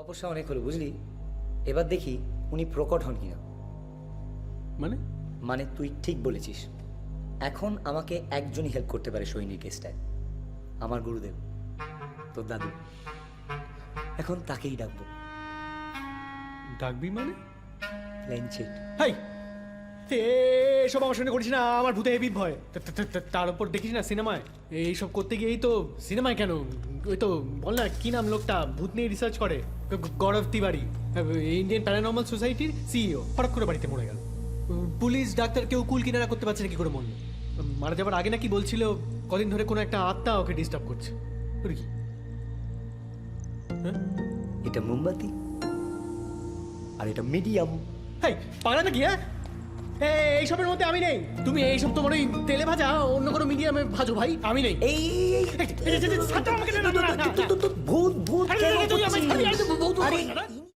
তপস্যা অনেক হলো বুঝলি, এবার দেখি উনি প্রকট হন কিনা। মানে মানে তুই ঠিক বলেছিস, এখন আমাকে একজনই হেল্প করতে পারে সৈনিক কেসটায়, আমার গুরুদেব, তোর দাদু। এখন তাকেই ডাকবো। ডাকবি মানে? ল্যাঞ্চেট। হাই এসব আমার সঙ্গে করিস না, আমার ভূতে হেভি ভয়। তার উপর দেখিস না সিনেমায় এইসব করতে গিয়েই তো, সিনেমায় কেন, ওই তো বল না কি নাম লোকটা ভূত নিয়ে রিসার্চ করে, গৌরব তিওয়ারি, ইন্ডিয়ান প্যারানর্মাল সোসাইটির সিইও, হঠাৎ করে বাড়িতে মরে গেল। পুলিশ ডাক্তার কেউ কুল কিনারা করতে পারছে না কি করে মরল। মারা যাবার আগে নাকি বলছিল কদিন ধরে কোনো একটা আত্মা ওকে ডিস্টার্ব করছে। ওর কি? এটা মোমবাতি আর এটা মিডিয়াম। হাই পাগলা নাকি? হ্যাঁ এইসবের মধ্যে আমি নেই। তুমি এইসব তোমার ওই তেলে ভাজা অন্য কোনো মিডিয়ামে ভাজো ভাই, আমি নেই। এই ছাড় আমাকে, না, না, না, না, না। ভূত ভূত আরে, কেন তুই আমায় করছিস? ছাড়বি, আরে, তুই ভূত আরে, বলিস না, না?